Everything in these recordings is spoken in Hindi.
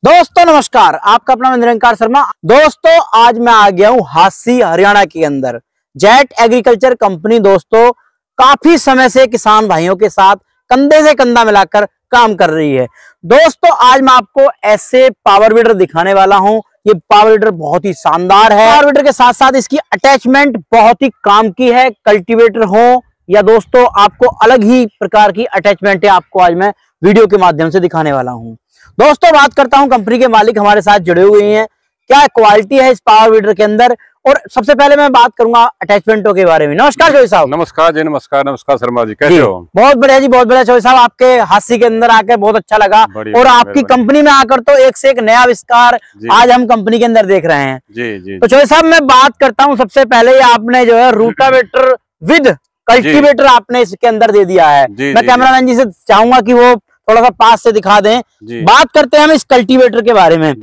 दोस्तों नमस्कार, आपका अपना निरंकार शर्मा। दोस्तों आज मैं आ गया हूँ हासी हरियाणा के अंदर जेट एग्रीकल्चर कंपनी। दोस्तों काफी समय से किसान भाइयों के साथ कंधे से कंधा मिलाकर काम कर रही है। दोस्तों आज मैं आपको ऐसे पावर वीडर दिखाने वाला हूँ। ये पावर वीडर बहुत ही शानदार है। पावर वीडर के साथ साथ इसकी अटैचमेंट बहुत ही काम की है। कल्टीवेटर हो या दोस्तों आपको अलग ही प्रकार की अटैचमेंट है, आपको आज मैं वीडियो के माध्यम से दिखाने वाला हूँ। दोस्तों बात करता हूं, कंपनी के मालिक हमारे साथ जुड़े हुए हैं, क्या क्वालिटी है इस पावर वीडर के अंदर। और सबसे पहले मैं बात करूंगा अटैचमेंटों के बारे में। नमस्कार चौधरी साहब। नमस्कार जी, नमस्कार शर्मा जी, कैसे हो? बहुत बढ़िया जी, बहुत बढ़िया चौधरी साहब। आपके हाथी के अंदर आकर बहुत अच्छा लगा और आपकी कंपनी में आकर तो एक से एक नया आविष्कार आज हम कंपनी के अंदर देख रहे हैं। जी। तो चौधरी साहब मैं बात करता हूँ, सबसे पहले आपने जो है रूटावेटर विद कल्टीवेटर आपने इसके अंदर दे दिया है। मैं कैमरामैन जी से चाहूंगा कि वो थोड़ा सा पास से दिखा दें। बात करते हैं हम इस कल्टीवेटर के बारे में।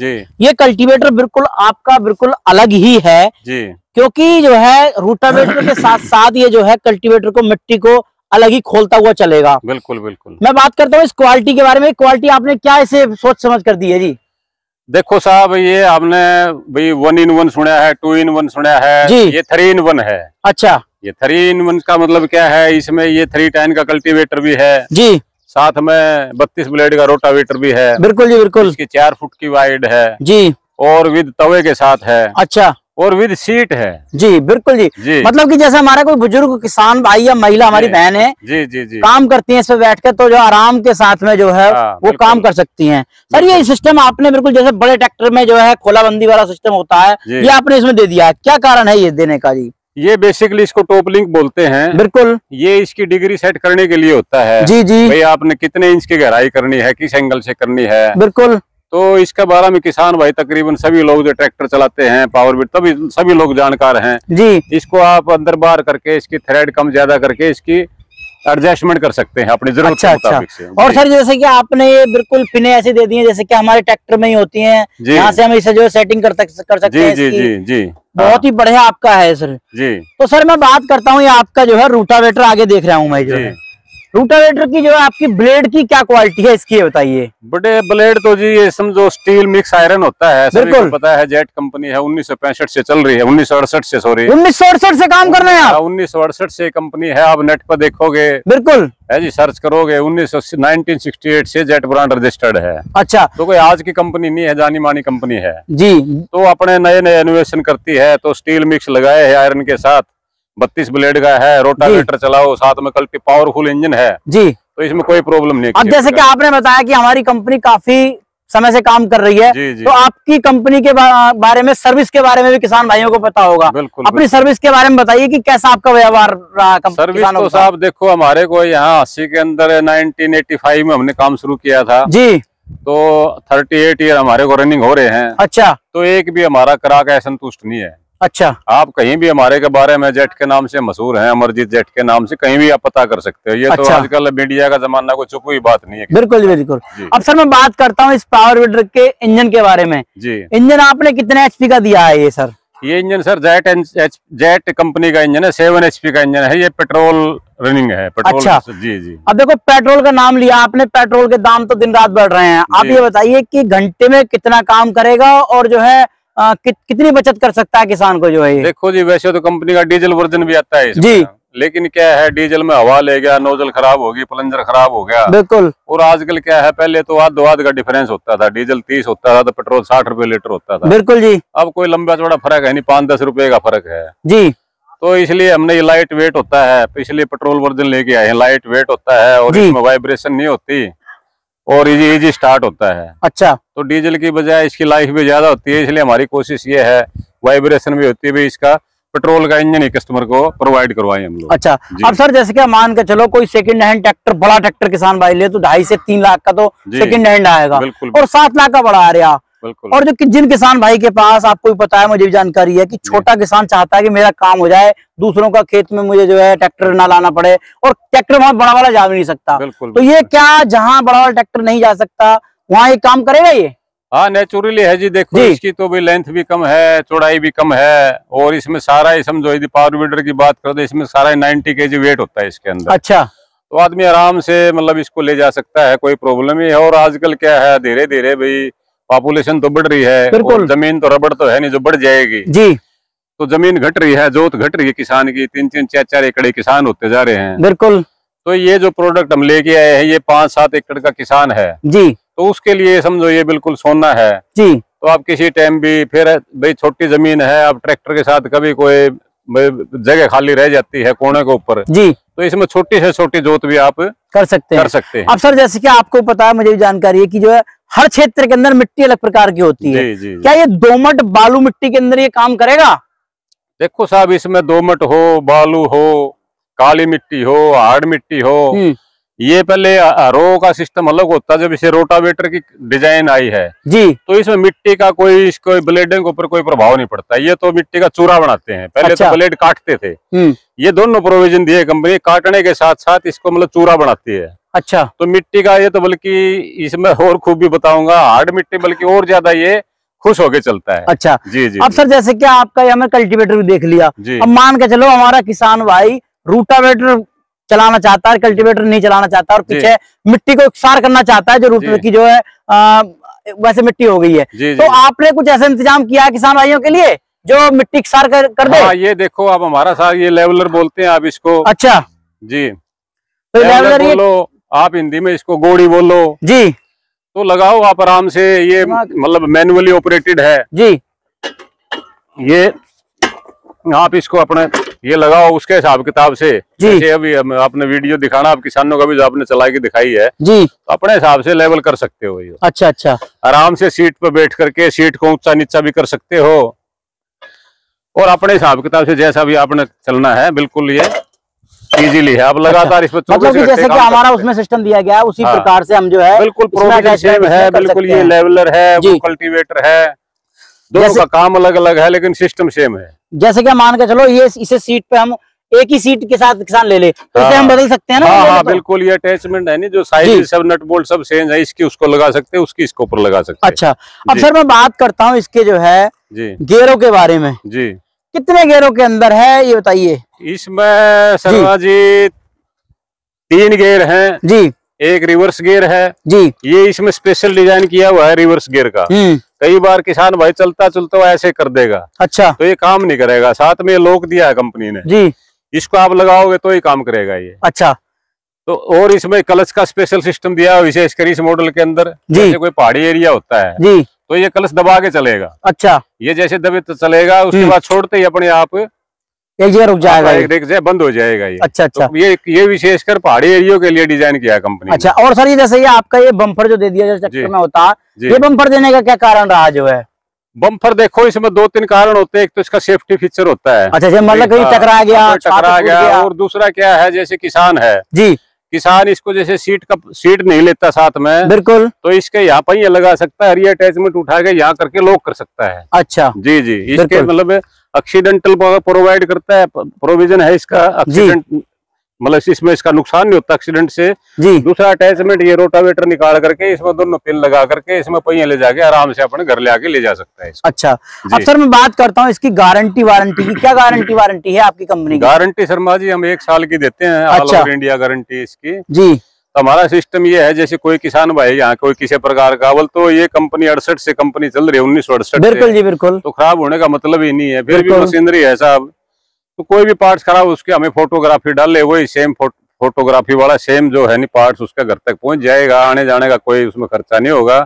ये कल्टीवेटर बिल्कुल आपका बिल्कुल अलग ही है क्योंकि जो है रूटावेटर के साथ साथ ये जो है कल्टीवेटर को मिट्टी को अलग ही खोलता हुआ चलेगा। बिल्कुल। मैं बात करता हूँ इस क्वालिटी के बारे में। क्वालिटी आपने क्या इसे सोच समझ कर दी है जी? देखो साहब, ये आपने भाई 1-in-1 सुना है, 2-in-1 सुना है जी। ये 3-in-1 है। अच्छा, ये 3-in-1 का मतलब क्या है? इसमें ये 310 का कल्टीवेटर भी है जी, साथ में 32 ब्लेड का रोटावेटर भी है। बिल्कुल जी बिल्कुल। इसकी 4 फुट की वाइड है जी, और विद तवे के साथ है। अच्छा, और विद सीट है जी। बिल्कुल जी। मतलब कि जैसे हमारा कोई बुजुर्ग किसान भाई या महिला हमारी बहन है जी काम करती है इस पे बैठकर, तो जो आराम के साथ में जो है वो काम कर सकती हैं। सर ये सिस्टम आपने बिल्कुल जैसे बड़े ट्रैक्टर में जो है खोलाबंदी वाला सिस्टम होता है, ये आपने इसमें दे दिया है, क्या कारण है ये देने का जी? ये बेसिकली इसको टॉप लिंक बोलते हैं। बिल्कुल। ये इसकी डिग्री सेट करने के लिए होता है जी। भाई आपने कितने इंच की गहराई करनी है, किस एंगल से करनी है। बिल्कुल। तो इसके बारे में किसान भाई तकरीबन सभी लोग जो ट्रैक्टर चलाते हैं पावर बीट तभी सभी लोग जानकार हैं जी। इसको आप अंदर बाहर करके इसकी थ्रेड कम ज्यादा करके इसकी एडजस्टमेंट कर सकते हैं अपनी जरूरत के मुताबिक से। और सर जैसे कि आपने ये बिल्कुल पिने ऐसे दे दी हैं जैसे कि हमारे ट्रैक्टर में ही होती हैं, यहाँ से हम इसे जो है सेटिंग कर सकते हैं। जी। बहुत ही बढ़िया आपका है सर जी। तो सर मैं बात करता हूँ, ये आपका जो है रूटावेटर आगे देख रहा हूँ मैं जो है रूटावेटर की जो है आपकी ब्लेड की क्या क्वालिटी है इसकी बताइए? बड़े ब्लेड तो जी ये समझो स्टील मिक्स आयरन होता है, बिल्कुल पता है। जेट कंपनी है 1965 से चल रही है, 1968 से, सॉरी 1968 से काम कर रहे हैं आप? 1968 से कंपनी है, आप नेट पर देखोगे बिल्कुल है जी, सर्च करोगे 1968 से जेट ब्रांड रजिस्टर्ड है। अच्छा, तो कोई आज की कंपनी नहीं है, जानी मानी कंपनी है जी। तो अपने नए इनोवेशन करती है, तो स्टील मिक्स लगाए है आयरन के साथ, 32 ब्लेड का है, रोटावेटर चलाओ, साथ में कल्टी पावरफुल इंजन है जी। तो इसमें कोई प्रॉब्लम नहीं। अब जैसे कि आपने बताया कि हमारी कंपनी काफी समय से काम कर रही है जी। तो आपकी कंपनी के बारे में, सर्विस के बारे में भी किसान भाइयों को पता होगा। बिल्कुल। अपनी सर्विस के बारे में बताइए कि कैसा आपका व्यवहार रहा सर्विस तो साहब देखो, हमारे को यहाँ 80 के अंदर 1985 में हमने काम शुरू किया था जी। तो 38 ईयर हमारे को रनिंग हो रहे हैं। अच्छा, तो एक भी हमारा करा का संतुष्ट नहीं है। अच्छा, आप कहीं भी हमारे के बारे में जेट के नाम से मशहूर हैं, अमरजीत जेट के नाम से कहीं भी आप पता कर सकते हो। ये तो आजकल मीडिया का जमाना, कोई छुपी हुई बात नहीं है। बिल्कुल बिल्कुल। अब सर मैं बात करता हूँ इस पावर वीडर के इंजन के बारे में जी। इंजन आपने कितने एचपी का दिया है ये सर? ये इंजन सर जेट कंपनी का इंजन है, 7 HP का इंजन है। ये पेट्रोल रनिंग है, पेट्रोल। अच्छा जी। अब देखो पेट्रोल का नाम लिया आपने, पेट्रोल के दाम तो दिन रात बढ़ रहे हैं। आप ये बताइए कि घंटे में कितना काम करेगा और जो है कितनी बचत कर सकता है किसान को जो है? देखो जी, वैसे तो कंपनी का डीजल वर्जन भी आता है जी, लेकिन क्या है डीजल में हवा ले गया, नोजल खराब होगी, प्लंजर खराब हो गया। बिल्कुल। और आजकल क्या है, पहले तो आध का डिफरेंस होता था, डीजल 30 होता था तो पेट्रोल 60 रुपए लीटर होता था। बिल्कुल जी। अब कोई लंबा चौड़ा फर्क है नहीं, 5-10 रुपए का फर्क है जी। तो इसलिए हमने ये लाइट वेट होता है, इसलिए पेट्रोल वर्जन लेके आए हैं। लाइट वेट होता है और इसमें वाइब्रेशन नहीं होती और इजी स्टार्ट होता है। अच्छा, तो डीजल की बजाय इसकी लाइफ भी ज्यादा होती है, इसलिए हमारी कोशिश ये है, वाइब्रेशन भी होती है भी, इसका पेट्रोल का इंजन ही कस्टमर को प्रोवाइड करवाएं हम लोग। अच्छा, अब सर जैसे कि मान के चलो कोई सेकंड हैंड ट्रैक्टर, बड़ा ट्रैक्टर किसान भाई ले तो 2.5 से 3 लाख का तो सेकंड हैंड आएगा और 7 लाख का बड़ा आ रहा। और जो जिन किसान भाई के पास, आपको भी पता है, मुझे भी जानकारी है कि छोटा किसान चाहता है कि मेरा काम हो जाए, दूसरों का खेत में मुझे जो है ट्रैक्टर ना लाना पड़े, और ट्रैक्टर वहां बड़ा वाला जा भी नहीं सकता। तो ये क्या, जहाँ बड़ा वाला ट्रैक्टर नहीं जा सकता वहाँ ये काम करेगा ये? हाँ, नेचुरली है जी। देखो इसकी तो भी लेंथ भी कम है, चौड़ाई भी कम है, और इसमें सारा ही समझो, यदि पावर वीडर की बात करो तो इसमें सारा 90 kg वेट होता है इसके अंदर। अच्छा, तो आदमी आराम से मतलब इसको ले जा सकता है, कोई प्रॉब्लम नहीं है। और आजकल क्या है, धीरे धीरे भाई पॉपुलेशन तो बढ़ रही है और जमीन तो रबड़ तो है नहीं जो बढ़ जाएगी जी। तो जमीन घट रही है, जोत घट रही है किसान की, 3-3, 4-4 एकड़ किसान होते जा रहे हैं। बिल्कुल। तो ये जो प्रोडक्ट हम लेके आए हैं ये 5-7 एकड़ का किसान है जी, तो उसके लिए समझो ये बिल्कुल सोना है जी। तो आप किसी टाइम भी फिर भाई छोटी जमीन है, आप ट्रैक्टर के साथ कभी कोई जगह खाली रह जाती है कोने के ऊपर जी, तो इसमें छोटी से छोटी जोत भी आप कर सकते हैं। अब सर जैसे कि आपको पता है, मुझे भी जानकारी है कि जो है हर क्षेत्र के अंदर मिट्टी अलग प्रकार की होती है। जी। क्या ये दोमट बालू मिट्टी के अंदर ये काम करेगा? देखो साहब, इसमें दोमट हो, बालू हो, काली मिट्टी हो, हार्ड मिट्टी हो, ये पहले रो का सिस्टम अलग होता है। जब इसे रोटावेटर की डिजाइन आई है जी तो इसमें मिट्टी का कोई ब्लेडिंग के ऊपर कोई प्रभाव नहीं पड़ता। ये तो मिट्टी का चूरा बनाते हैं, पहले तो ब्लेड काटते थे। ये दोनों प्रोविजन दिए कंपनी, काटने के साथ साथ इसको मतलब चूरा बनाती है। अच्छा, तो मिट्टी का ये तो बल्कि इसमें और खूबी बताऊंगा, हार्ड मिट्टी बल्कि और ज्यादा ये खुश होके चलता है। अच्छा जी। अब सर जैसे कि आपका यहाँ में कल्टीवेटर भी देख लिया, अब मान के चलो हमारा किसान भाई रूटावेटर चलाना चाहता है, कल्टीवेटर नहीं चलाना चाहता और पीछे मिट्टी को इकसार करना चाहता है, जो रूट की जो है वैसे मिट्टी हो गई है। तो आपने कुछ ऐसा इंतजाम किया है किसान भाइयों के लिए जो मिट्टी इकसार कर दे? हाँ, ये देखो आप हमारा साथ ये लेवलर बोलते हैं आप इसको। अच्छा जी, तो लेवलर बोलो आप, हिंदी में इसको गोड़ी बोलो जी। तो लगाओ आप आराम से, ये मतलब मैनुअली ऑपरेटेड है जी। ये आप इसको अपने ये लगाओ उसके हिसाब किताब से, जैसे अभी आपने वीडियो दिखाना आप किसानों का भी जो आपने चला के दिखाई है जी, तो अपने हिसाब से लेवल कर सकते हो ये। अच्छा, आराम से सीट पे बैठ करके सीट को ऊंचा नीचा भी कर सकते हो और अपने हिसाब किताब से जैसा भी आपने चलना है, बिल्कुल ये इजीली है। अब लगातार इस पर मतलब कि जैसे कि हमारा उसमें सिस्टम दिया गया है उसी प्रकार से हम जो है बिल्कुल प्रोविजन सेम है, बिल्कुल ये लेवलर है, वो कल्टीवेटर है, दोनों का काम अलग अलग है लेकिन सिस्टम सेम है। जैसे कि मान के चलो ये इसे सीट पे हम एक ही सीट के साथ किसान ले ले तो इसे हम बदल सकते हैं ना? हाँ, बिल्कुल ये अटैचमेंट है नहीं, जो साइज सब नट बोल्ट सब सेम है, इसकी उसको लगा सकते हैं, उसकी इसको ऊपर लगा सकते हैं। अच्छा, अब सर मैं बात करता हूँ इसके जो है गेयरों के बारे में जी, कितने गेयरों के अंदर है ये बताइए? इसमें शर्मा जी 3 गेयर हैं जी, एक रिवर्स गियर है जी। ये इसमें स्पेशल डिजाइन किया हुआ है रिवर्स गियर का। कई बार किसान भाई चलता चलता ऐसे कर देगा, अच्छा, तो ये काम नहीं करेगा। साथ में लॉक दिया है कंपनी ने जी, इसको आप लगाओगे तो ही काम करेगा ये। अच्छा, तो और इसमें क्लच का स्पेशल सिस्टम दिया है विशेषकर इस मॉडल के अंदर। जैसे कोई पहाड़ी एरिया होता है जी तो ये क्लच दबा के चलेगा। अच्छा, ये जैसे दबे तो चलेगा, उसके बाद छोड़ते ही अपने आप एक जगह रुक जाएगा, एक जगह बंद हो जाएगा ये। अच्छा, तो ये विशेषकर पहाड़ी एरिया के लिए डिजाइन किया है कंपनी। अच्छा, और सर ये जैसे ये आपका ये बम्पर जो दे दिया जैसे ट्रैक्टर में होता, ये बम्पर देने का क्या कारण रहा जो है? बम्पर देखो इसमें 2-3 कारण होते हैं। एक तो इसका सेफ्टी फीचर होता है। अच्छा, मतलब कहीं टकरा गया, और दूसरा क्या है, जैसे किसान है जी, किसान इसको जैसे सीट नहीं लेता साथ में बिल्कुल, तो इसके यहाँ पर ये लगा सकता है, ये अटैचमेंट उठा के यहाँ करके लॉक कर सकता है। अच्छा जी, इसके मतलब एक्सीडेंटल प्रोवाइड करता है, प्रोविजन है इसका। एक्सीडेंट मतलब इसमें इसका नुकसान नहीं होता एक्सीडेंट से जी। दूसरा अटैचमेंट ये रोटावेटर निकाल करके इसमें दोनों पिन लगा करके इसमें पहिए ले जाके आराम से अपने घर ले आके ले जा सकता है। अच्छा, अब सर मैं बात करता हूँ इसकी गारंटी वारंटी की, क्या गारंटी वारंटी है आपकी कंपनी की? गारंटी शर्मा जी हम 1 साल की देते हैं। ऑल ओवर इंडिया गारंटी इसकी जी। तो हमारा सिस्टम ये है, जैसे कोई किसान भाई यहाँ कोई किसी प्रकार का, बोल तो ये कंपनी 68 से कंपनी चल रही है, 1968 बिल्कुल जी बिल्कुल, तो खराब होने का मतलब ही नहीं है। फिर भी मशीनरी है साहब, तो कोई भी पार्ट्स खराब उसके हमें फोटोग्राफी डाले, वही सेम फोटोग्राफी वाला सेम जो है नहीं पार्ट्स उसका घर तक पहुंच जाएगा। आने जाने का कोई उसमें खर्चा नहीं होगा,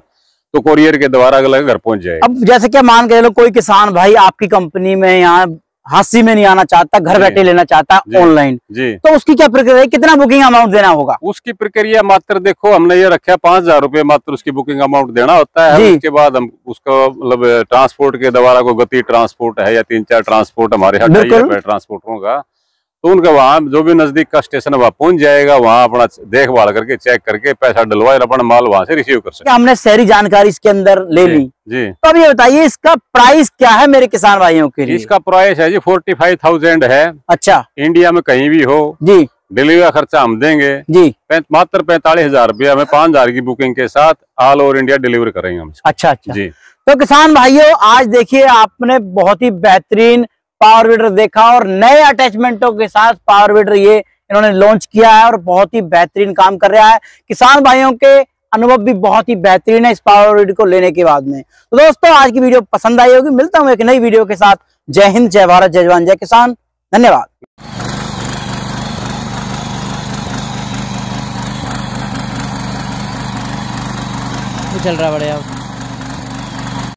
तो कोरियर के द्वारा अगले घर पहुंच जाएगा। अब जैसे क्या मान के चलो कोई किसान भाई आपकी कंपनी में यहाँ हासी में नहीं आना चाहता, घर बैठे लेना चाहता ऑनलाइन जी, तो उसकी क्या प्रक्रिया है, कितना बुकिंग अमाउंट देना होगा? उसकी प्रक्रिया मात्र देखो हमने ये रखा 5,000 रुपए मात्र उसकी बुकिंग अमाउंट देना होता है। उसके बाद हम उसको मतलब ट्रांसपोर्ट के द्वारा को गति ट्रांसपोर्ट है या 3-4 ट्रांसपोर्ट हमारे यहाँ ट्रांसपोर्टरों का, तो उनका वहाँ जो भी नजदीक का स्टेशन है वहाँ पहुंच जाएगा, वहाँ अपना देखभाल करके चेक करके पैसा डलवाए अपना माल वहाँ से रिसीव कर सकते। हमने सारी जानकारी इसके अंदर ले ली जी। तो अब ये बताइए इसका प्राइस क्या है मेरे किसान भाइयों के लिए? इसका प्राइस है जी 45,000 है। अच्छा, इंडिया में कहीं भी हो जी, डिलीवरी का खर्चा हम देंगे जी, मात्र 45,000 रुपया में 5,000 की बुकिंग के साथ ऑल ओवर इंडिया डिलीवर करेंगे हम। अच्छा जी। तो किसान भाइयों आज देखिए आपने बहुत ही बेहतरीन पावर वीडर देखा और नए अटैचमेंटों के साथ पावर वीडर ये इन्होंने लॉन्च किया है और बहुत ही बेहतरीन काम कर रहा है। किसान भाइयों के अनुभव भी बहुत ही बेहतरीन है इस पावर ग्रिड को लेने के बाद में। तो दोस्तों आज की वीडियो पसंद आई होगी, मिलता हूं एक नई वीडियो के साथ। जय हिंद, जय भारत, जय जवान, जय किसान, धन्यवाद। चल रहा है बढ़िया।